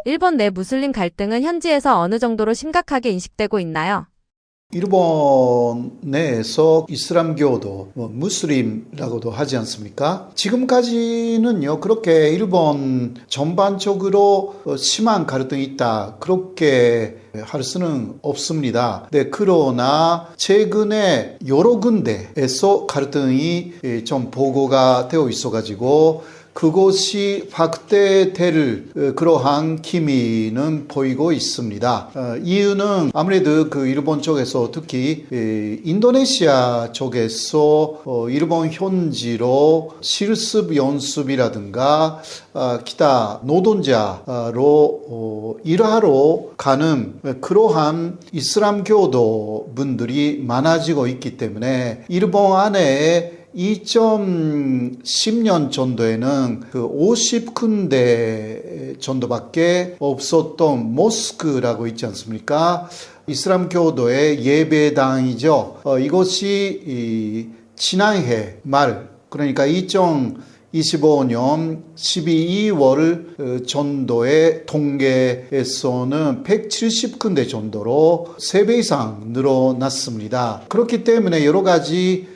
일본 내 무슬림 갈등은 현지에서 어느 정도로 심각하게 인식되고 있나요? 일본 내에서 이슬람교도 무슬림이라고도 하지 않습니까? 지금까지는요, 그렇게 일본 전반적으로 심한 갈등이 있다, 그렇게 할 수는 없습니다. 네, 그러나 최근에 여러 군데에서 갈등이 좀 보고가 되어 있어가지고 그것이 확대될 그러한 기미는 보이고 있습니다. 이유는 아무래도 그 일본 쪽에서 특히 인도네시아 쪽에서 일본 현지로 실습 연습이라든가 기타 노동자로 일하러 가는 그러한 이슬람교도 분들이 많아지고 있기 때문에 일본 안에 2010년 정도에는 그 50군데 정도밖에 없었던 모스크라고 있지 않습니까? 이슬람교도의 예배당이죠. 이것이 지난해 말, 그러니까 2025년 12월 정도의 통계에서는 170군데 정도로 3배 이상 늘어났습니다. 그렇기 때문에 여러 가지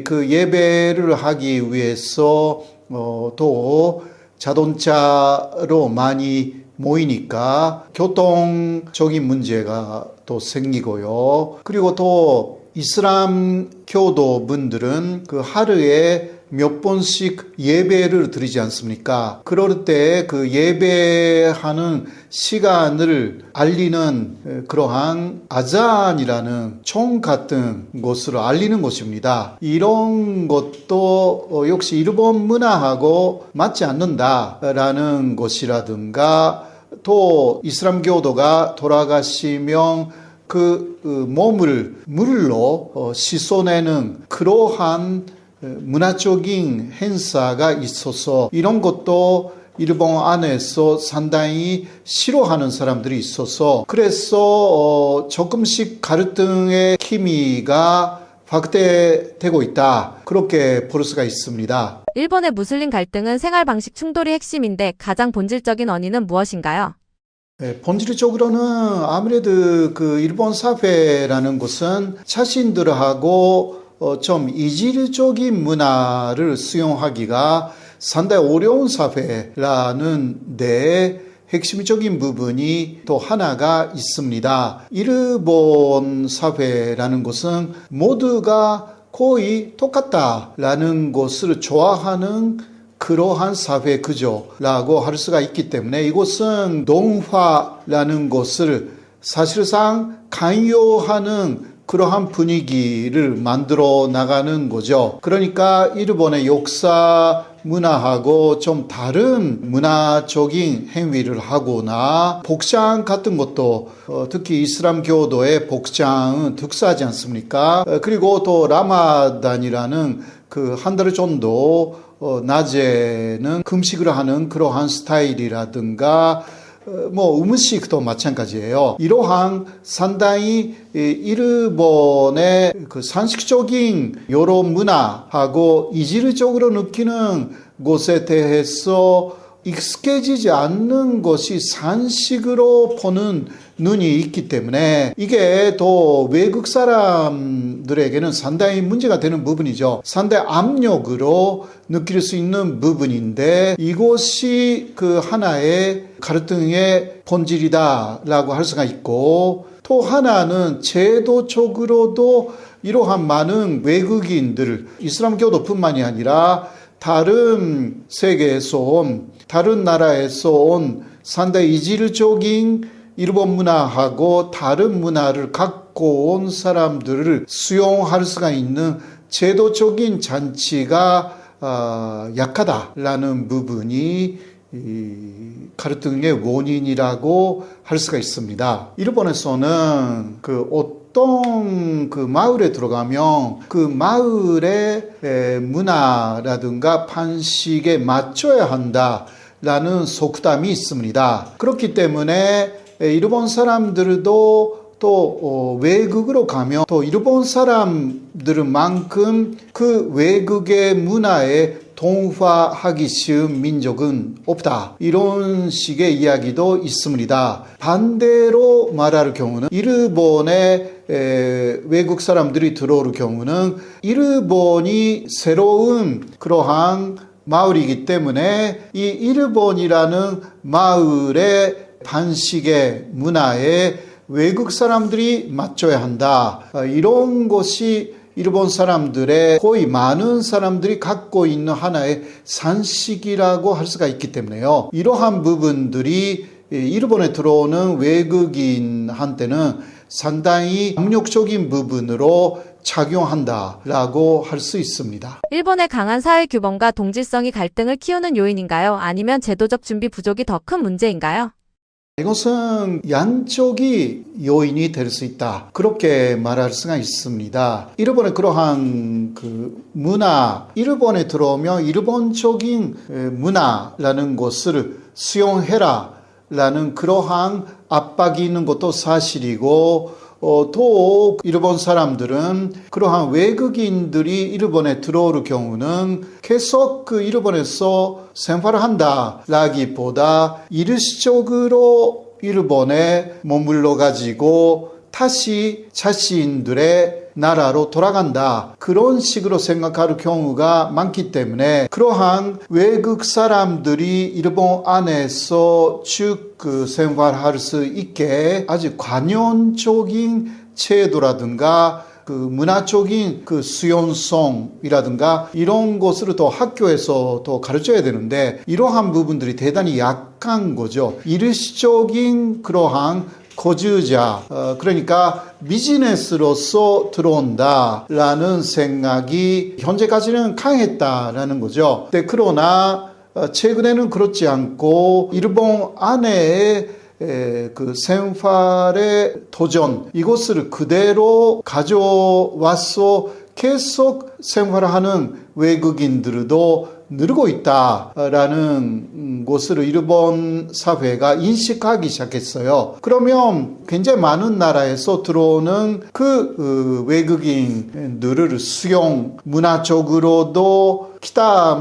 그 예배를 하기 위해서 또 자동차로 많이 모이니까 교통적인 문제가 또 생기고요. 그리고 또 이슬람 교도 분들은 그 하루에 몇 번씩 예배를 드리지 않습니까? 그럴 때 그 예배하는 시간을 알리는 그러한 아잔이라는 총 같은 것을 알리는 것입니다. 이런 것도 역시 일본 문화하고 맞지 않는다라는 것이라든가 또 이슬람교도가 돌아가시면 그 몸을 물로 씻어내는 그러한 문화적인 행사가 있어서 이런 것도 일본 안에서 상당히 싫어하는 사람들이 있어서 그래서 조금씩 갈등의 기미가 확대되고 있다. 그렇게 볼 수가 있습니다. 일본의 무슬림 갈등은 생활 방식 충돌이 핵심인데 가장 본질적인 원인은 무엇인가요? 본질적으로는 아무래도 그 일본 사회라는 것은 자신들하고 좀 이질적인 문화를 수용하기가 상당히 어려운 사회라는 데 핵심적인 부분이 또 하나가 있습니다. 일본 사회라는 것은 모두가 거의 똑같다라는 것을 좋아하는 그러한 사회 구조라고 할 수가 있기 때문에 이것은 동화라는 것을 사실상 강요하는 그러한 분위기를 만들어 나가는 거죠. 그러니까 일본의 역사 문화하고 좀 다른 문화적인 행위를 하거나 복장 같은 것도 특히 이슬람교도의 복장은 특수하지 않습니까? 그리고 또 라마단이라는 그 한 달 정도 낮에는 금식을 하는 그러한 스타일이라든가 음식도 마찬가지예요. 이러한 상당히 일본의 그 상식적인 여러 문화하고 이질적으로 느끼는 것에 대해서 익숙해지지 않는 것이 상식으로 보는 눈이 있기 때문에 이게 또 외국 사람들에게는 상당히 문제가 되는 부분이죠. 상당히 압력으로 느낄 수 있는 부분인데 이것이 그 하나의 갈등의 본질이다라고 할 수가 있고 또 하나는 제도적으로도 이러한 많은 외국인들, 이슬람교도뿐만이 아니라 다른 세계에서 온, 다른 나라에서 온 상당히 이질적인 일본 문화하고 다른 문화를 갖고 온 사람들을 수용할 수가 있는 제도적인 장치가 약하다라는 부분이 갈등의 원인이라고 할 수가 있습니다. 일본에서는 그 어떤 그 마을에 들어가면 그 마을의 문화라든가 방식에 맞춰야 한다라는 속담이 있습니다. 그렇기 때문에 일본 사람들도 또 외국으로 가면 또 일본 사람들만큼 그 외국의 문화에 동화하기 쉬운 민족은 없다. 이런 식의 이야기도 있습니다. 반대로 말할 경우는 일본에 외국 사람들이 들어올 경우는 일본이 새로운 그러한 마을이기 때문에 이 일본이라는 마을의 반식의 문화에 외국 사람들이 맞춰야 한다. 이런 것이 일본 사람들의 거의 많은 사람들이 갖고 있는 하나의 산식이라고 할 수가 있기 때문에요. 이러한 부분들이 일본에 들어오는 외국인한테는 상당히 압력적인 부분으로 작용한다라고 할 수 있습니다. 일본의 강한 사회 규범과 동질성이 갈등을 키우는 요인인가요? 아니면 제도적 준비 부족이 더 큰 문제인가요? 이것은 양쪽이 요인이 될 수 있다. 그렇게 말할 수가 있습니다. 일본의 그러한 문화, 일본에 들어오면 일본적인 문화라는 것을 수용해라 라는 그러한 압박이 있는 것도 사실이고 또 일본 사람들은 그러한 외국인들이 일본에 들어올 경우는 계속 일본에서 생활을 한다라기보다 일시적으로 일본에 머물러 가지고 다시 자신들의 나라로 돌아간다. 그런 식으로 생각할 경우가 많기 때문에 그러한 외국 사람들이 일본 안에서 쭉 생활할 수 있게 아주 관용적인 제도라든가 문화적인 수용성이라든가 이런 것을 또 학교에서 또 가르쳐야 되는데 이러한 부분들이 대단히 약한 거죠. 일시적인 그러한 거주자, 그러니까 비즈니스로서 들어온다라는 생각이 현재까지는 강했다라는 거죠. 그러나 최근에는 그렇지 않고 일본 안에 생활의 도전 이것을 그대로 가져와서 계속 생활하는 외국인들도 늘고 있다라는 것을 일본 사회가 인식하기 시작했어요. 그러면 굉장히 많은 나라에서 들어오는 외국인들을 수용, 문화적으로도 기타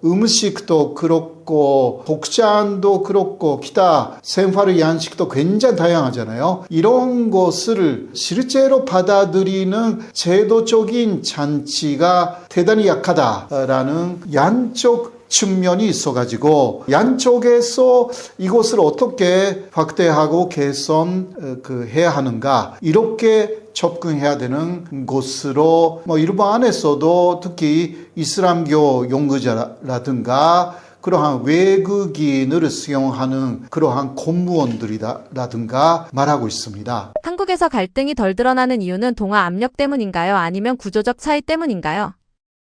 음식도 그렇고 복장도 그렇고 기타 생활의 양식도 굉장히 다양하잖아요. 이런 것을 실제로 받아들이는 제도적인 장치가 대단히 약하다라는 양쪽 측면이 있어가지고 양쪽에서 이것을 어떻게 확대하고 개선해야 하는가 이렇게 접근해야 되는 것으로 일본 안에서도 특히 이슬람교 연구자라든가 그러한 외국인을 수용하는 그러한 공무원들이라든가 말하고 있습니다. 한국에서 갈등이 덜 드러나는 이유는 동아 압력 때문인가요? 아니면 구조적 차이 때문인가요?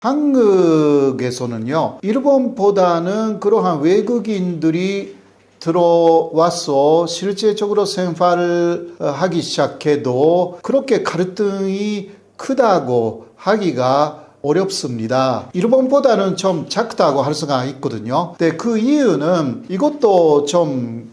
한국에서는요, 일본보다는 그러한 외국인들이 들어와서 실제적으로 생활을 하기 시작해도 그렇게 갈등이 크다고 하기가 어렵습니다. 일본보다는 좀 작다고 할 수가 있거든요. 근데 그 이유는 이것도 좀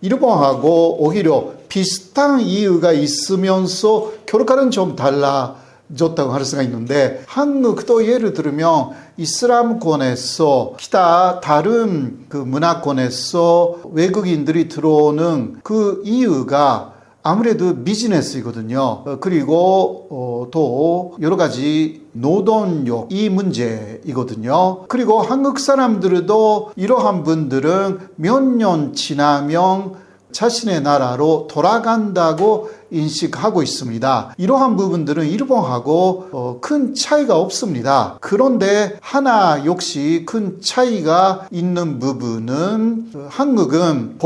일본하고 오히려 비슷한 이유가 있으면서 결과는 좀 달라졌다고 할 수가 있는데 한국도 예를 들면 이슬람권에서 기타 다른 문화권에서 외국인들이 들어오는 그 이유가 아무래도 비즈니스이거든요. 그리고 또 여러 가지 노동력 이 문제이거든요. 그리고 한국 사람들도 이러한 분들은 몇 년 지나면 자신의 나라로 돌아간다고 인식하고 있습니다. 이러한 부분들은 일본하고 큰 차이가 없습니다. 그런데 하나 역시 큰 차이가 있는 부분은 한국은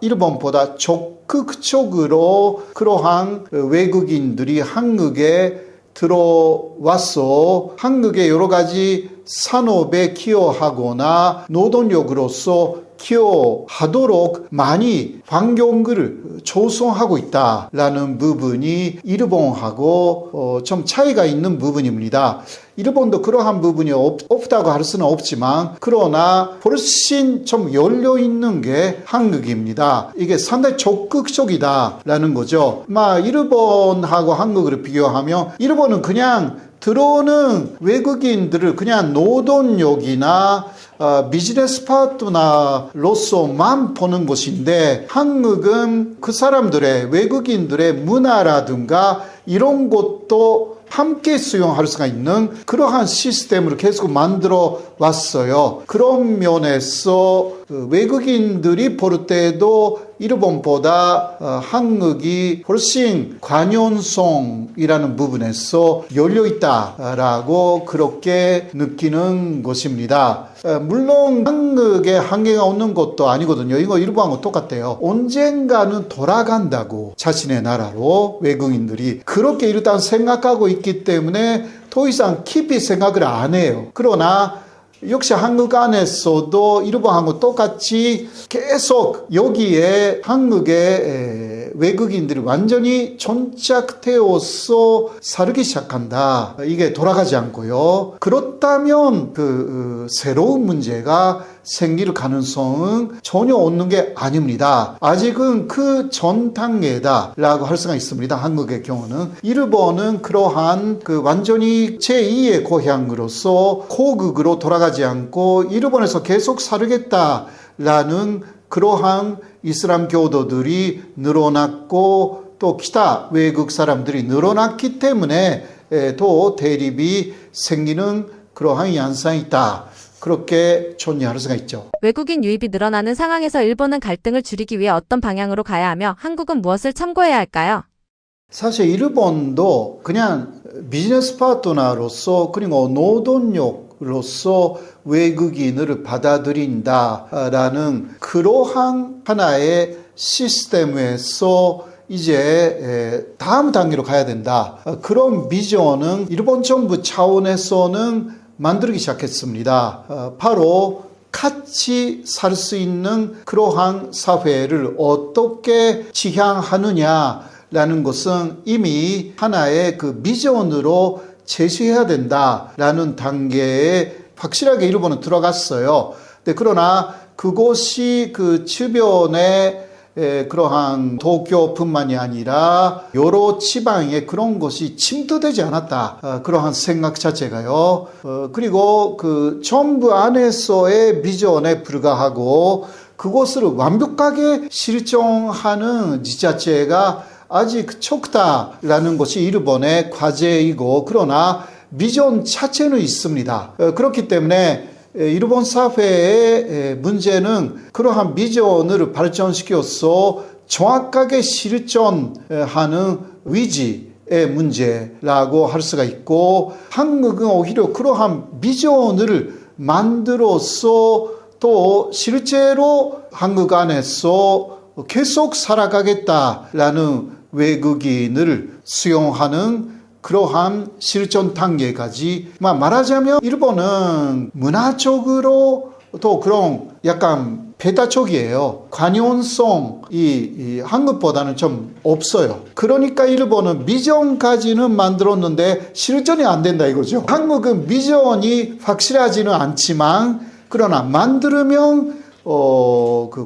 일본보다 적극적으로 그러한 외국인들이 한국에 들어와서 한국의 여러 가지 산업에 기여하거나 노동력으로서 기여하도록 많이 환경을 조성하고 있다라는 부분이 일본하고 좀 차이가 있는 부분입니다. 일본도 그러한 부분이 없다고 할 수는 없지만 그러나 훨씬 좀 열려 있는 게 한국입니다. 이게 상당히 적극적이다라는 거죠. 일본하고 한국을 비교하면 일본은 그냥 들어오는 외국인들을 그냥 노동력이나 비즈니스 파트너로서만 보는 것인데, 한국은 그 사람들의, 외국인들의 문화라든가 이런 것도 함께 수용할 수가 있는 그러한 시스템을 계속 만들어 왔어요. 그런 면에서 외국인들이 볼 때도 일본보다 한국이 훨씬 관용성이라는 부분에서 열려 있다라고 그렇게 느끼는 것입니다. 물론 한국에 한계가 없는 것도 아니거든요. 이거 일본하고 똑같아요. 언젠가는 돌아간다고, 자신의 나라로 외국인들이 그렇게 일단 생각하고 있기 때문에 더 이상 깊이 생각을 안 해요. 그러나 역시 한국 안에서도 일본하고 똑같이 계속 여기에 한국의 외국인들이 완전히 정착되어서 살기 시작한다. 이게 돌아가지 않고요. 그렇다면 새로운 문제가 생길 가능성은 전혀 없는 게 아닙니다. 아직은 그 전 단계다라고 할 수가 있습니다. 한국의 경우는. 일본은 그러한 완전히 제2의 고향으로서 고국으로 돌아가지 않고 일본에서 계속 살겠다라는 그러한 이슬람 교도들이 늘어났고, 또 기타 외국 사람들이 늘어났기 때문에 또 대립이 생기는 그러한 현상이 있다. 그렇게 정리할 수가 있죠. 외국인 유입이 늘어나는 상황에서 일본은 갈등을 줄이기 위해 어떤 방향으로 가야 하며 한국은 무엇을 참고해야 할까요? 사실 일본도 그냥 비즈니스 파트너로서 그리고 노동력로서 외국인을 받아들인다라는 그러한 하나의 시스템에서 이제 다음 단계로 가야 된다. 그런 비전은 일본 정부 차원에서는 만들기 시작했습니다. 바로 같이 살 수 있는 그러한 사회를 어떻게 지향하느냐라는 것은 이미 하나의 비전으로 제시해야 된다라는 단계에 확실하게 일본은 들어갔어요. 그러나 그것이 주변에 그러한 도쿄뿐만이 아니라 여러 지방에 그런 것이 침투되지 않았다. 그러한 생각 자체가요. 그리고 정부 안에서의 비전에 불과하고 그것을 완벽하게 실정하는 지자체가 아직 적다라는 것이 일본의 과제이고, 그러나 비전 자체는 있습니다. 그렇기 때문에 일본 사회의 문제는 그러한 비전을 발전시켜서 정확하게 실천하는 위지의 문제라고 할 수가 있고, 한국은 오히려 그러한 비전을 만들어서 또 실제로 한국 안에서 계속 살아가겠다라는 외국인을 수용하는 그러한 실전 단계까지, 말하자면 일본은 문화적으로 또 그런 약간 배타 쪽이에요. 관용성이 한국보다는 좀 없어요. 그러니까 일본은 비전까지는 만들었는데 실전이 안 된다 이거죠. 한국은 비전이 확실하지는 않지만, 그러나 만들면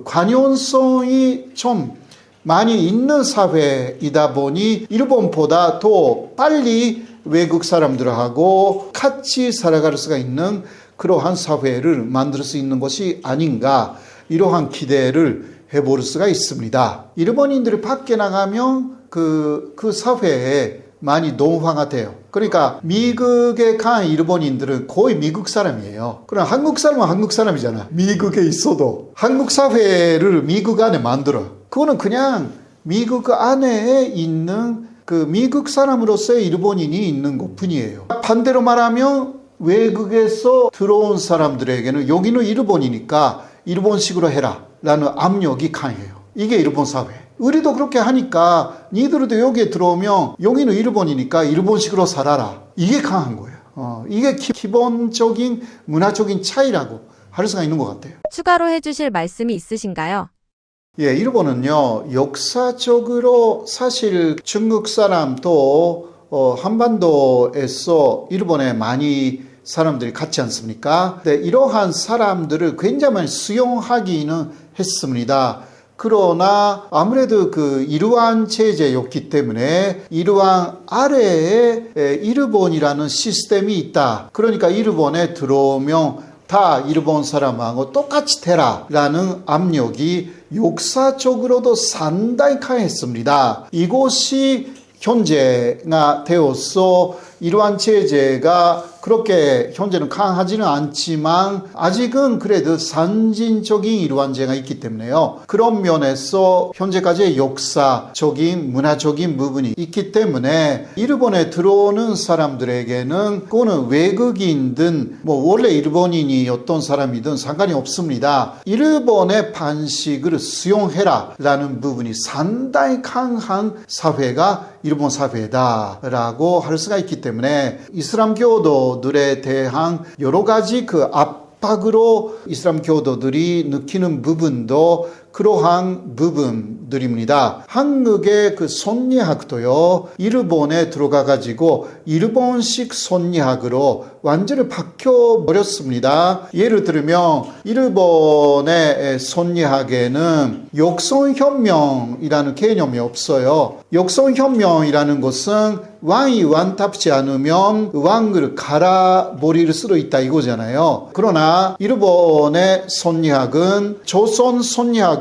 관용성이 좀 많이 있는 사회이다 보니 일본보다 더 빨리 외국 사람들하고 같이 살아갈 수가 있는 그러한 사회를 만들 수 있는 것이 아닌가, 이러한 기대를 해볼 수가 있습니다. 일본인들이 밖에 나가면 그 사회에 많이 동화가 돼요. 그러니까 미국에 간 일본인들은 거의 미국 사람이에요. 그럼 한국 사람은 한국 사람이잖아. 미국에 있어도 한국 사회를 미국 안에 만들어. 그거는 그냥 미국 안에 있는 미국 사람으로서의 일본인이 있는 것 뿐이에요. 반대로 말하면 외국에서 들어온 사람들에게는 여기는 일본이니까 일본식으로 해라 라는 압력이 강해요. 이게 일본 사회. 우리도 그렇게 하니까 니들도 여기에 들어오면 여기는 일본이니까 일본식으로 살아라. 이게 강한 거예요. 이게 기본적인 문화적인 차이라고 할 수가 있는 것 같아요. 추가로 해주실 말씀이 있으신가요? 예, 일본은요, 역사적으로 사실 중국 사람도 한반도에서 일본에 많이 사람들이 갔지 않습니까? 네, 이러한 사람들을 굉장히 많이 수용하기는 했습니다. 그러나 아무래도 그 이르완 체제였기 때문에 이르완 아래에 일본이라는 시스템이 있다. 그러니까 일본에 들어오면 다 일본 사람하고 똑같이 되라라는 압력이 역사적으로도 상당히 강했습니다. 이곳이 현재가 되어서 이러한 체제가 그렇게 현재는 강하지는 않지만 아직은 그래도 선진적인 이러한제가 있기 때문에요. 그런 면에서 현재까지의 역사적인 문화적인 부분이 있기 때문에 일본에 들어오는 사람들에게는 그거는 외국인든 뭐 원래 일본인이 어떤 사람이든 상관이 없습니다. 일본의 방식을 수용해라 라는 부분이 상당히 강한 사회가 일본 사회다라고 할 수가 있기 때문에 이슬람 교도들에 대한 여러 가지 그 압박으로 이슬람 교도들이 느끼는 부분도 그러한 부분들입니다. 한국의 그 선리학도요, 일본에 들어가 가지고 일본식 선리학으로 완전히 바뀌어버렸습니다. 예를 들면 일본의 선리학에는 역성혁명이라는 개념이 없어요. 역성혁명이라는 것은 왕이 왕답지 않으면 왕을 갈아버릴 수도 있다 이거잖아요. 그러나 일본의 선리학은 조선 선리학을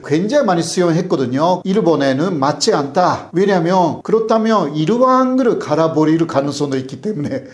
굉장히 많이 수용했거든요. 일본에는 맞지 않다. 왜냐하면 그렇다면 일왕을 갈아버릴 가능성도 있기 때문에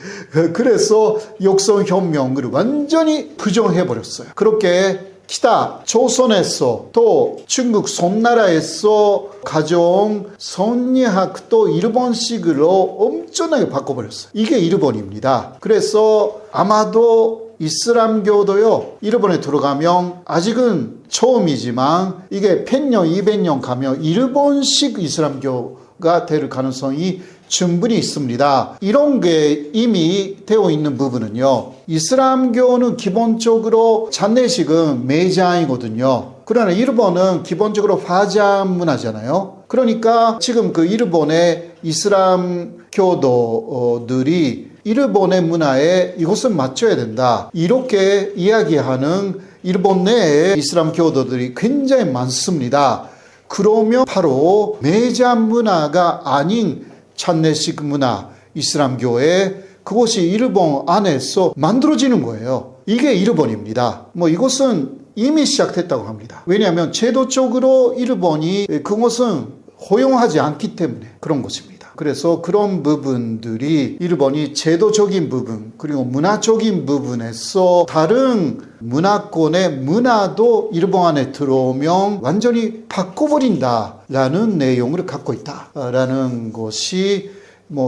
그래서 역성혁명을 완전히 부정해버렸어요. 그렇게 기타 조선에서 또 중국 송나라에서 가져온 선리학도 일본식으로 엄청나게 바꿔버렸어요. 이게 일본입니다. 그래서 아마도 이슬람교도요, 일본에 들어가면 아직은 처음이지만 이게 100년, 200년 가면 일본식 이슬람교가 될 가능성이 충분히 있습니다. 이런 게 이미 되어 있는 부분은요, 이슬람교는 기본적으로 장례식은 매장이거든요. 그러나 일본은 기본적으로 화자 문화잖아요. 그러니까 지금 그 일본의 이슬람 교도들이 일본의 문화에 이것은 맞춰야 된다. 이렇게 이야기하는 일본 내에 이슬람 교도들이 굉장히 많습니다. 그러면 바로 매장 문화가 아닌 장례식 문화, 이슬람교회, 그것이 일본 안에서 만들어지는 거예요. 이게 일본입니다. 이것은 이미 시작됐다고 합니다. 왜냐하면 제도적으로 일본이 그것은 허용하지 않기 때문에 그런 것입니다. 그래서 그런 부분들이 일본이 제도적인 부분 그리고 문화적인 부분에서 다른 문화권의 문화도 일본 안에 들어오면 완전히 바꿔버린다라는 내용을 갖고 있다라는 것이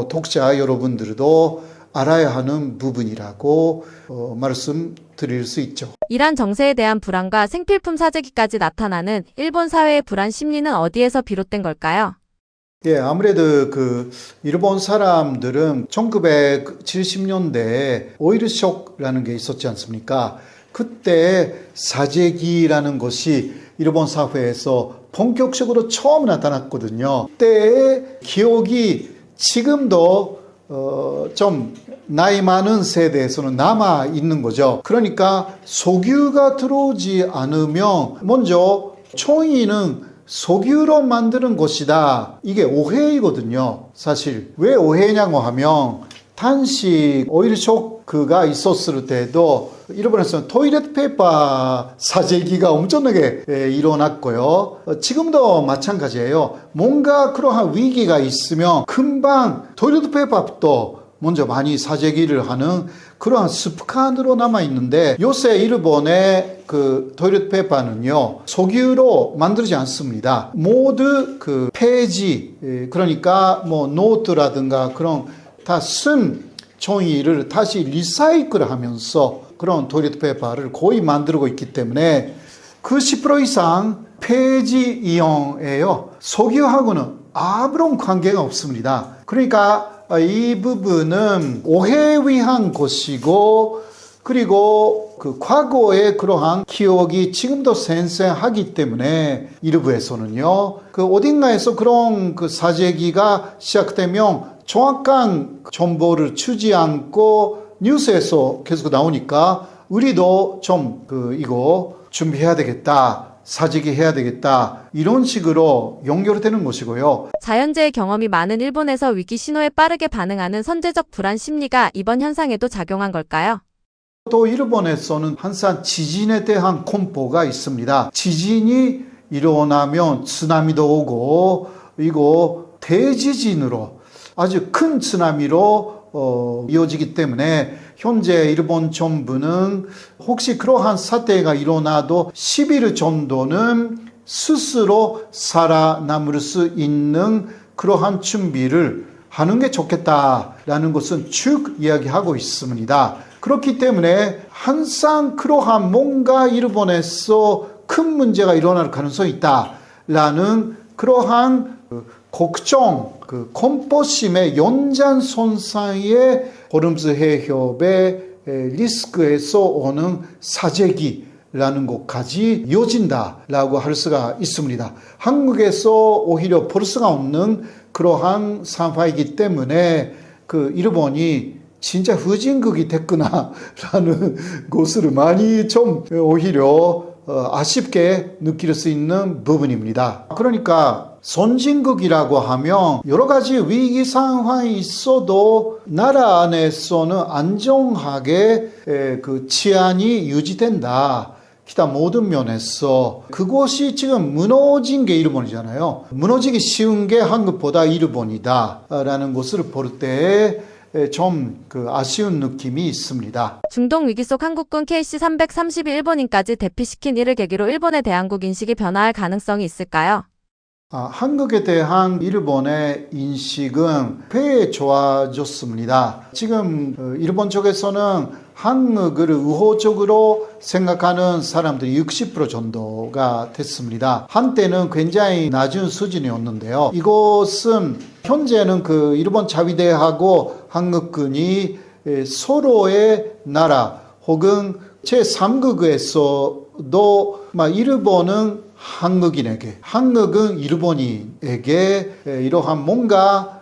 독자 여러분들도 알아야 하는 부분이라고 말씀드릴 수 있죠. 이란 정세에 대한 불안과 생필품 사재기까지 나타나는 일본 사회의 불안 심리는 어디에서 비롯된 걸까요? 예, 아무래도 그 일본 사람들은 1970년대에 오일 쇼크라는 게 있었지 않습니까? 그때 사재기라는 것이 일본 사회에서 본격적으로 처음 나타났거든요. 그때의 기억이 지금도 좀 나이 많은 세대에서는 남아 있는 거죠. 그러니까 석유가 들어오지 않으면 먼저 총이는 석유로 만드는 것이다. 이게 오해이거든요. 사실 왜 오해냐고 하면 단식 오일 쇼크가 있었을 때도 일본에서는 토일렛 페이퍼 사재기가 엄청나게 일어났고요. 지금도 마찬가지예요. 뭔가 그러한 위기가 있으면 금방 토일렛 페이퍼도 먼저 많이 사재기를 하는 그러한 습관으로 남아있는데 요새 일본의 그 토일렛 페이퍼는요, 석유로 만들지 않습니다. 모두 그 폐지, 그러니까 노트라든가 그런 다 쓴 종이를 다시 리사이클 하면서 그런 토일렛 페이퍼를 거의 만들고 있기 때문에 그 10% 이상 폐지 이용이에요. 석유하고는 아무런 관계가 없습니다. 그러니까 이 부분은 오해에 의한 것이고 그리고 그 과거의 그러한 기억이 지금도 생생하기 때문에 일부에서는요, 그 어딘가에서 그런 그 사재기가 시작되면 정확한 정보를 주지 않고 뉴스에서 계속 나오니까 우리도 좀 이거 준비해야 되겠다 사직이 해야 되겠다. 이런 식으로 연결되는 것이고요. 자연재해 경험이 많은 일본에서 위기 신호에 빠르게 반응하는 선제적 불안 심리가 이번 현상에도 작용한 걸까요? 또 일본에서는 항상 지진에 대한 공포가 있습니다. 지진이 일어나면 쓰나미도 오고 이거 대지진으로 아주 큰 쓰나미로 이어지기 때문에 현재 일본 정부는 혹시 그러한 사태가 일어나도 10일 정도는 스스로 살아남을 수 있는 그러한 준비를 하는 게 좋겠다라는 것은 쭉 이야기하고 있습니다. 그렇기 때문에 항상 그러한 뭔가 일본에서 큰 문제가 일어날 가능성이 있다라는 그러한 걱정, 공포심의 연장선상의 호름즈 해협의 리스크에서 오는 사재기라는 것까지 이어진다라고 할 수가 있습니다. 한국에서 오히려 볼 수가 없는 그러한 상황이기 때문에 일본이 진짜 후진국이 됐구나라는 것을 많이 좀 오히려 아쉽게 느낄 수 있는 부분입니다. 그러니까 선진국이라고 하면 여러 가지 위기 상황이 있어도 나라 안에서는 안정하게 치안이 유지된다. 기타 모든 면에서 그것이 지금 무너진 게 일본이잖아요. 무너지기 쉬운 게 한국보다 일본이다 라는 것을 볼 때 좀 아쉬운 느낌이 있습니다. 중동 위기 속 한국군 KC-330이 일본인까지 대피시킨 이를 계기로 일본의 대한국 인식이 변화할 가능성이 있을까요? 한국에 대한 일본의 인식은 꽤 좋아졌습니다. 지금 일본 쪽에서는 한국을 우호적으로 생각하는 사람들이 60% 정도가 됐습니다. 한때는 굉장히 낮은 수준이었는데요. 이것은 현재는 일본 자위대하고 한국군이 서로의 나라 혹은 제3국에서도 일본은 한국인에게, 한국은 일본인에게 이러한 뭔가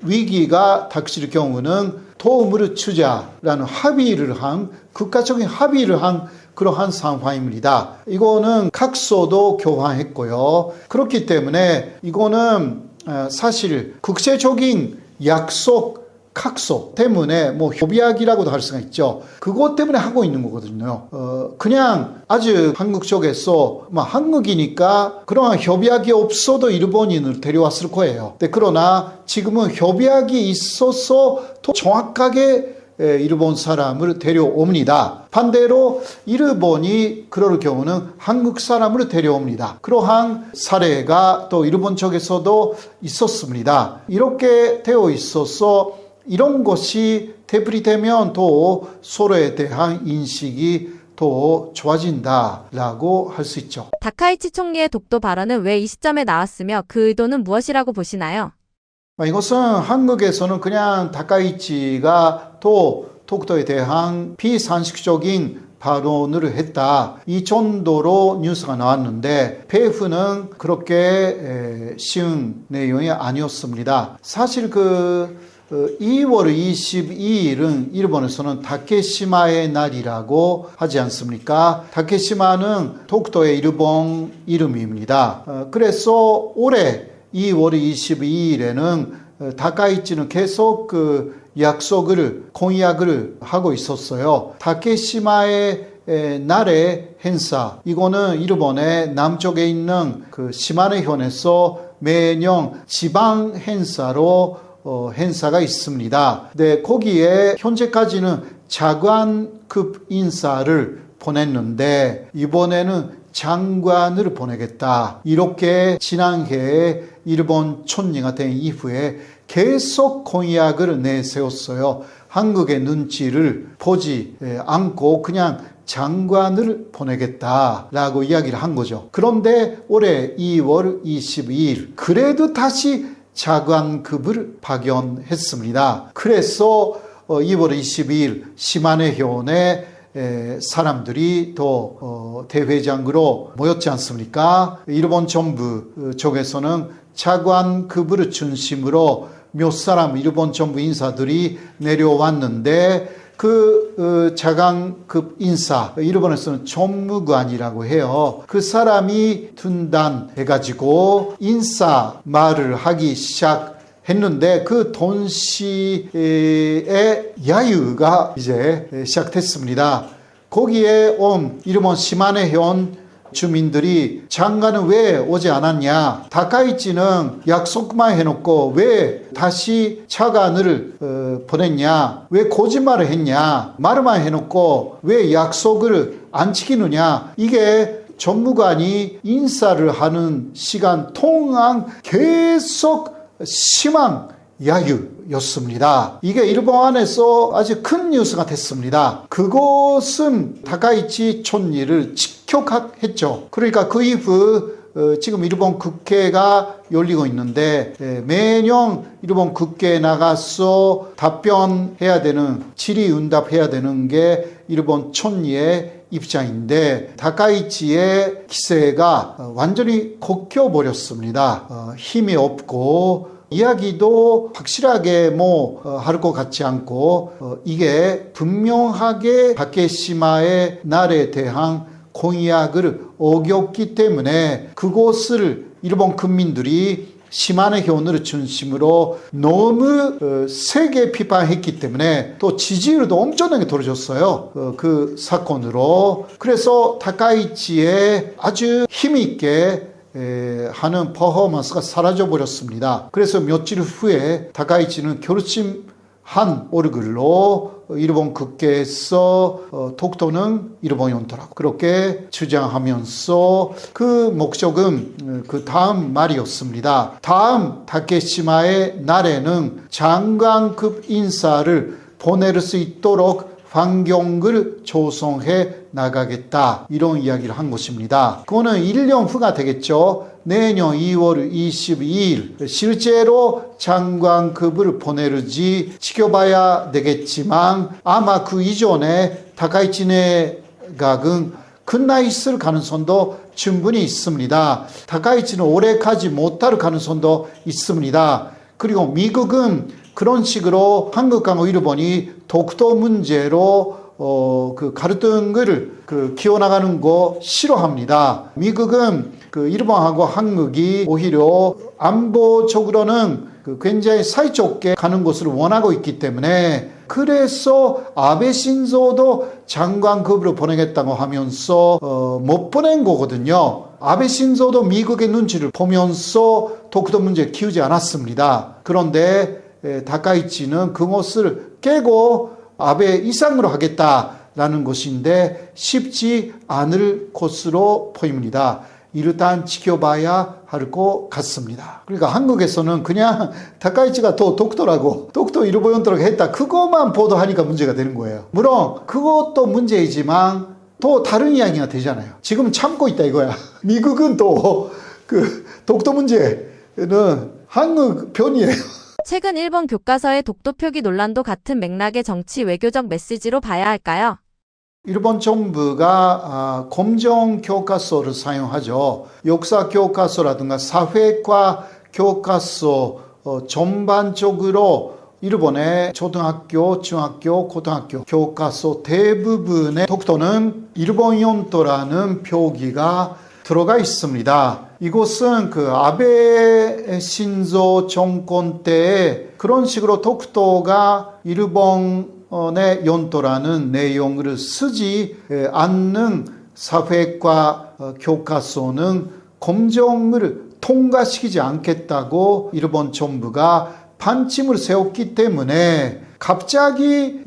위기가 닥칠 경우는 도움을 주자라는 국가적인 합의를 한 그러한 상황입니다. 이거는 각서도 교환했고요. 그렇기 때문에 이거는 사실 국제적인 약속, 각서 때문에 협약이라고도 할 수가 있죠. 그것 때문에 하고 있는 거거든요. 그냥 아직 한국 쪽에서 한국이니까 그러한 협약이 없어도 일본인을 데려왔을 거예요. 그러나 지금은 협약이 있어서 더 정확하게 일본 사람을 데려옵니다. 반대로 일본이 그럴 경우는 한국 사람을 데려옵니다. 그러한 사례가 또 일본 쪽에서도 있었습니다. 이렇게 되어 있어서 이런 것이 되풀이되면 또 서로에 대한 인식이 더 좋아진다라고 할 수 있죠. 다카이치 총리의 독도 발언은 왜 이 시점에 나왔으며 그 의도는 무엇이라고 보시나요? 이것은 한국에서는 그냥 다카이치가 또 독도에 대한 비상식적인 발언을 했다. 이 정도로 뉴스가 나왔는데 배후는 그렇게 쉬운 내용이 아니었습니다. 사실 2월 22일은 일본에서는 다케시마의 날이라고 하지 않습니까? 다케시마는 독도의 일본 이름입니다. 그래서 올해 2월 22일에는 다카이치는 계속 공약을 하고 있었어요. 다케시마의 날의 행사, 이거는 일본의 남쪽에 있는 시마네현에서 매년 지방 행사로 행사가 있습니다. 거기에 현재까지는 장관급 인사를 보냈는데 이번에는 장관을 보내겠다. 이렇게 지난해에 일본 총리가 된 이후에 계속 공약을 내세웠어요. 한국의 눈치를 보지 않고 그냥 장관을 보내겠다라고 이야기를 한 거죠. 그런데 올해 2월 22일 그래도 다시 장관급을 파견했습니다. 그래서 2월 22일 시마네현에 사람들이 또 대회장으로 모였지 않습니까? 일본 정부 쪽에서는 장관급을 중심으로 몇 사람 일본 정부 인사들이 내려왔는데 자강급 인사, 일본에서는 총무관이라고 해요. 그 사람이 둔단해가지고 인사 말을 하기 시작했는데 그 동시에 야유가 이제 시작됐습니다. 거기에 온 일본 시마네 현 주민들이 장관은 왜 오지 않았냐? 다카이치는 약속만 해놓고 왜 다시 차관을 보냈냐? 왜 거짓말을 했냐? 말만 해놓고 왜 약속을 안 지키느냐? 이게 전무관이 인사를 하는 시간 동안 계속 심한 야유였습니다. 이게 일본 안에서 아주 큰 뉴스가 됐습니다. 그것은 다카이치 촌리를 직격했죠. 그러니까 그 이후 지금 일본 국회가 열리고 있는데 매년 일본 국회에 나가서 답변해야 되는 질의응답해야 되는 게 일본 촌리의 입장인데 다카이치의 기세가 완전히 꺾여버렸습니다. 힘이 없고 이야기도 확실하게 할 것 같지 않고 이게 분명하게 다케시마의 날에 대한 공약을 어겼기 때문에 그것을 일본 국민들이 시마네 현을 중심으로 너무 세게 비판했기 때문에 또 지지율도 엄청나게 떨어졌어요. 그 사건으로. 그래서 다카이치의 아주 힘있게 하는 퍼포먼스가 사라져 버렸습니다. 그래서 며칠 후에 다카이치는 결심한 얼굴로 일본 국회에서 독도는 일본 영토라고 그렇게 주장하면서 그 목적은 그 다음 말이었습니다. 다음 다케시마의 날에는 장관급 인사를 보낼 수 있도록 환경을 조성해 나가겠다. 이런 이야기를 한 것입니다. 그거는 1년 후가 되겠죠. 내년 2월 22일 실제로 장관급을 보내는지 지켜봐야 되겠지만 아마 그 이전에 다카이치 내각은 끝나 있을 가능성도 충분히 있습니다. 다카이치는 오래 가지 못할 가능성도 있습니다. 그리고 미국은 그런 식으로 한국과 일본이 독도 문제로 그 갈등을 키워나가는 거 싫어합니다. 미국은 일본하고 한국이 오히려 안보적으로는 굉장히 사이좋게 가는 것을 원하고 있기 때문에 그래서 아베 신조도 장관급으로 보내겠다고 하면서 못 보낸 거거든요. 아베 신조도 미국의 눈치를 보면서 독도 문제 키우지 않았습니다. 그런데 다카이치는 그것을 깨고 아베 이상으로 하겠다라는 것인데 쉽지 않을 것으로 보입니다. 일단 지켜봐야 할 것 같습니다. 그러니까 한국에서는 그냥 다카이치가 더 독도라고 독도 일본 영토라고 했다. 그것만 보도하니까 문제가 되는 거예요. 물론 그것도 문제이지만 또 다른 이야기가 되잖아요. 지금 참고 있다 이거야. 미국은 또 독도 문제는 한국 편이에요. 최근 일본 교과서의 독도 표기 논란도 같은 맥락의 정치 외교적 메시지로 봐야 할까요? 일본 정부가 검정 교과서를 사용하죠. 역사 교과서라든가 사회과 교과서 전반적으로 일본의 초등학교, 중학교, 고등학교 교과서 대부분의 독도는 일본 영토라는 표기가 들어가 있습니다. 이것은 아베 신조 정권 때에 그런 식으로 독도가 일본의 영토라는 내용을 쓰지 않는 사회과 교과서는 검정을 통과시키지 않겠다고 일본 정부가 반침을 세웠기 때문에 갑자기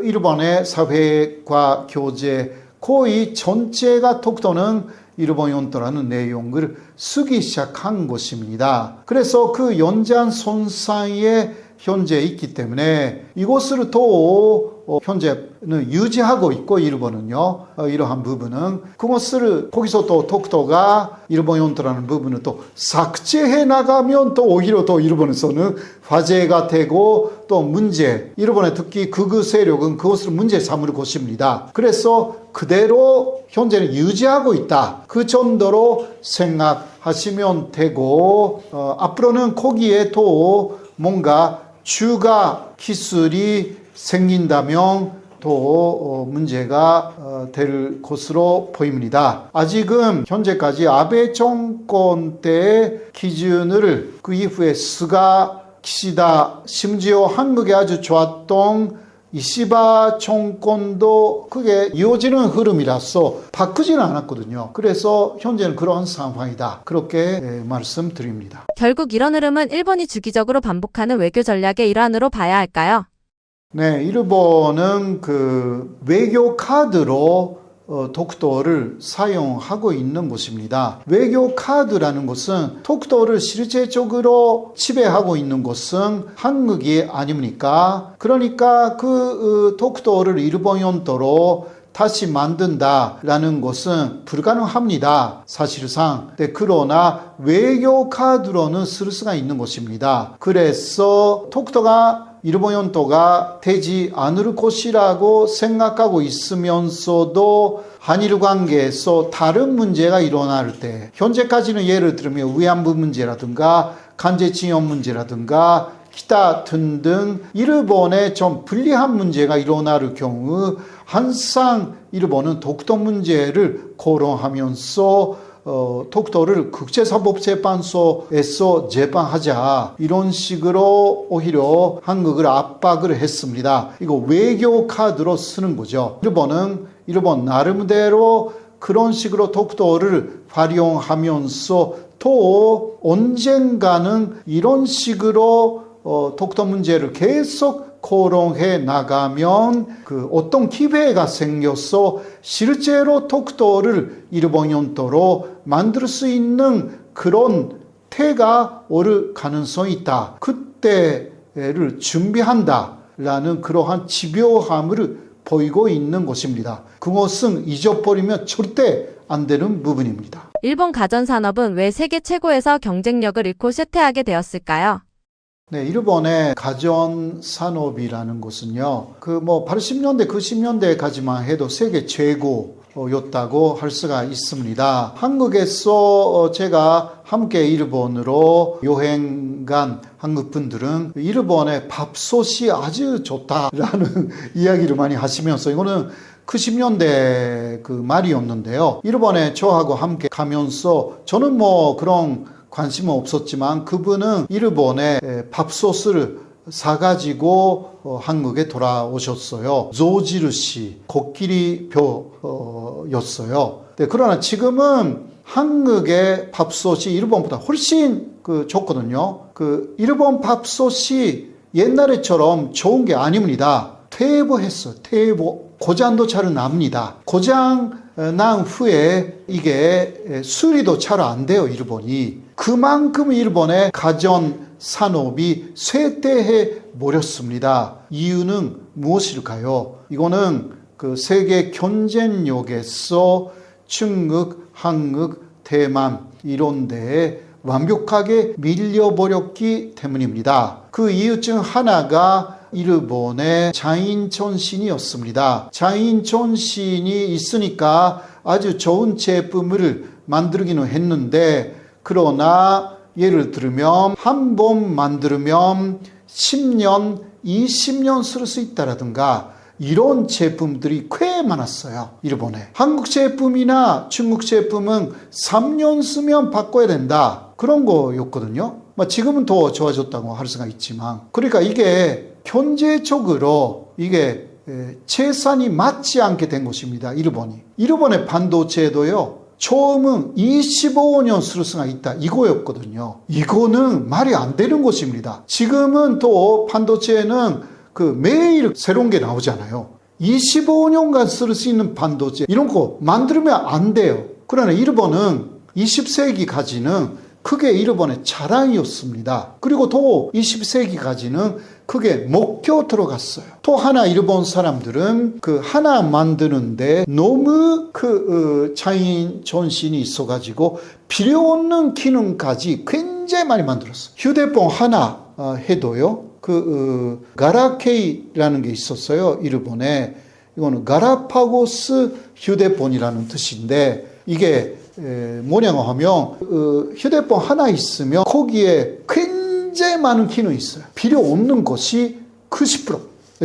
일본의 사회과 교재 거의 전체가 독도는 일본 영토라는 내용을 쓰기 시작한 것입니다. 그래서 그 연장선상에 현재 있기 때문에 이것을 또 현재는 유지하고 있고 일본은요. 이러한 부분은 그것을 거기서 또 독도가 일본 영토라는 부분을 또 삭제해 나가면 또 오히려 또 일본에서는 화제가 되고 또 문제, 일본의 특히 극우 세력은 그것을 문제 삼을 것입니다. 그래서 그대로 현재는 유지하고 있다. 그 정도로 생각하시면 되고 앞으로는 거기에 또 뭔가 추가 기술이 생긴다면 더 문제가 될 것으로 보입니다. 아직은 현재까지 아베 정권 때의 기준을 그 이후에 스가, 기시다, 심지어 한국에 아주 좋았던 이시바 정권도 그게 이어지는 흐름이라서 바꾸지는 않았거든요. 그래서 현재는 그런 상황이다. 그렇게 말씀드립니다. 결국 이런 흐름은 일본이 주기적으로 반복하는 외교 전략의 일환으로 봐야 할까요? 네, 일본은 그 외교 카드로 독도를 사용하고 있는 것입니다. 외교 카드라는 것은 독도를 실제적으로 지배하고 있는 것은 한국이 아닙니까? 그러니까 그 독도를 일본 영토로 다시 만든다라는 것은 불가능합니다. 사실상. 네, 그러나 외교 카드로는 쓸 수가 있는 것입니다. 그래서 독도가 일본 영토가 되지 않을 것이라고 생각하고 있으면서도 한일 관계에서 다른 문제가 일어날 때, 현재까지는 예를 들면 위안부 문제라든가 강제징용 문제라든가 기타 등등 일본에 좀 불리한 문제가 일어날 경우 항상 일본은 독도 문제를 거론하면서 독도를 국제사법재판소에서 재판하자 이런 식으로 오히려 한국을 압박을 했습니다. 이거 외교 카드로 쓰는 거죠. 일본은 일본 나름대로 그런 식으로 독도를 활용하면서 또 언젠가는 이런 식으로 독도 문제를 계속 거론해 나가면 그 어떤 기회가 생겨서 실제로 독도를 일본 영토로 만들 수 있는 그런 때가 올 가능성이 있다. 그때를 준비한다라는 그러한 집요함을 보이고 있는 것입니다. 그것은 잊어버리면 절대 안 되는 부분입니다. 일본 가전산업은 왜 세계 최고에서 경쟁력을 잃고 쇠퇴하게 되었을까요? 네, 일본의 가전 산업이라는 것은요, 80년대, 90년대까지만 해도 세계 최고였다고 할 수가 있습니다. 한국에서 제가 함께 일본으로 여행 간 한국 분들은 일본의 밥솥이 아주 좋다라는 이야기를 많이 하시면서 이거는 90년대 그 말이었는데요. 일본에 저하고 함께 가면서 저는 그런 관심은 없었지만 그분은 일본에 밥솥을 사가지고 한국에 돌아오셨어요. 조지르시 코끼리 벼였어요. 네, 그러나 지금은 한국의 밥솥이 일본보다 훨씬 좋거든요. 일본 밥솥이 옛날에처럼 좋은 게 아닙니다. 퇴보했어요. 고장도 잘 납니다. 고장 난 후에 이게 수리도 잘 안 돼요, 일본이. 그만큼 일본의 가전 산업이 쇠퇴해 버렸습니다. 이유는 무엇일까요? 이거는 세계 경쟁력에서 중국, 한국, 대만 이런 데에 완벽하게 밀려버렸기 때문입니다. 그 이유 중 하나가 일본의 자인전신이었습니다. 자인전신이 있으니까 아주 좋은 제품을 만들기는 했는데, 그러나 예를 들면 한 번 만들면 10년, 20년 쓸 수 있다라든가 이런 제품들이 꽤 많았어요, 일본에. 한국 제품이나 중국 제품은 3년 쓰면 바꿔야 된다, 그런 거였거든요. 지금은 더 좋아졌다고 할 수가 있지만, 그러니까 이게 경제적으로 이게 채산이 맞지 않게 된 것입니다, 일본이. 일본의 반도체도요, 처음은 25년 쓸 수가 있다, 이거였거든요. 이거는 말이 안 되는 것입니다. 지금은 또 반도체는 매일 새로운 게 나오잖아요. 25년간 쓸 수 있는 반도체 이런 거 만들면 안 돼요. 그러나 일본은 20세기까지는 그게 일본의 자랑이었습니다. 그리고 또 20세기까지는 그게 먹혀 들어갔어요. 또 하나 일본 사람들은 하나 만드는데 너무 차인 전신이 있어가지고 필요 없는 기능까지 굉장히 많이 만들었어요. 휴대폰 하나 해도요, 가라케이라는 게 있었어요, 일본에. 이거는 가라파고스 휴대폰이라는 뜻인데, 이게 뭐냐고 하면 휴대폰 하나 있으면 거기에 굉장히 많은 기능이 있어요. 필요 없는 것이 90%.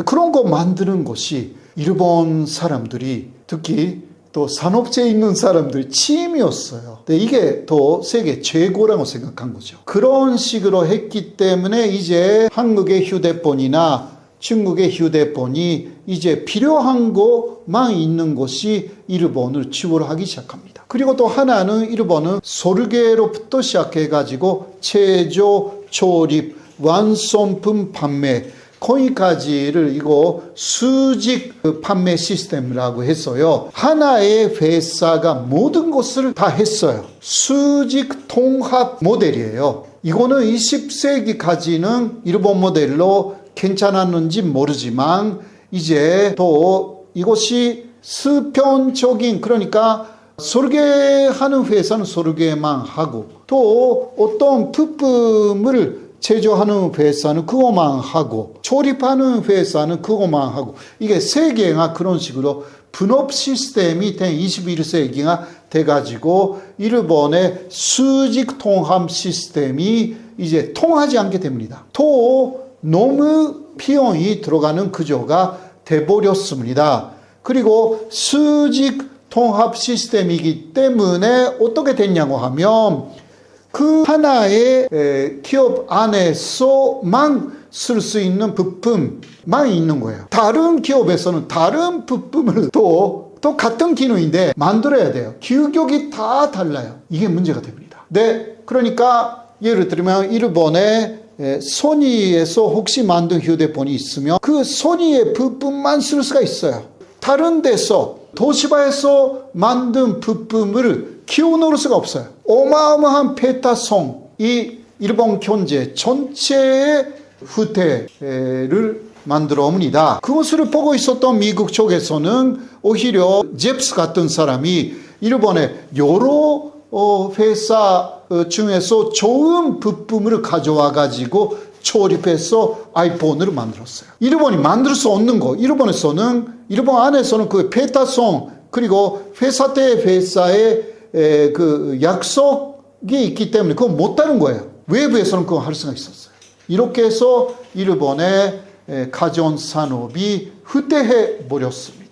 그런 거 만드는 것이 일본 사람들이 특히 또 산업체에 있는 사람들이 취임이었어요. 근데 이게 또 세계 최고라고 생각한 거죠. 그런 식으로 했기 때문에 이제 한국의 휴대폰이나 중국의 휴대폰이 이제 필요한 것만 있는 것이 일본을 지원하기 시작합니다. 그리고 또 하나는 일본은 설계로부터 시작해가지고 제조, 조립, 완성품 판매, 거기까지를 이거 수직 판매 시스템이라고 했어요. 하나의 회사가 모든 것을 다 했어요. 수직 통합 모델이에요. 이거는 20세기까지는 일본 모델로 괜찮았는지 모르지만 이제 또 이것이 수평적인, 그러니까 설계하는 회사는 설계만 하고 또 어떤 부품을 제조하는 회사는 그것만 하고 조립하는 회사는 그것만 하고, 이게 세계가 그런 식으로 분업 시스템이 된 21세기가 돼가지고 일본의 수직 통합 시스템이 이제 통하지 않게 됩니다. 또 너무 비용이 들어가는 구조가 돼버렸습니다. 그리고 수직 통합 시스템이기 때문에 어떻게 됐냐고 하면 그 하나의 기업 안에서만 쓸 수 있는 부품만 있는 거예요. 다른 기업에서는 다른 부품을 또 같은 기능인데 만들어야 돼요. 규격이 다 달라요. 이게 문제가 됩니다. 네, 그러니까 예를 들면 일본의 소니에서 혹시 만든 휴대폰이 있으면 그 소니의 부품만 쓸 수가 있어요. 다른 데서 도시바에서 만든 부품을 키워놓을 수가 없어요. 어마어마한 페타성이 일본 경제 전체의 후퇴를 만들어 옵니다. 그것을 보고 있었던 미국 쪽에서는 오히려 잽스 같은 사람이 일본의 여러 회사 중에서 좋은 부품을 가져와 가지고 조립해서 아이폰을 만들었어요. 일본이 만들 수 없는 거, 일본 안에서는 그 페타성, 그리고 회사 대 회사의 그 약속이 있기 때문에 그건 못 다른 거예요. 외부에서는 그거 할 수가 있었어요. 이렇게 해서 일본의 가전 산업이 후퇴해 버렸습니다.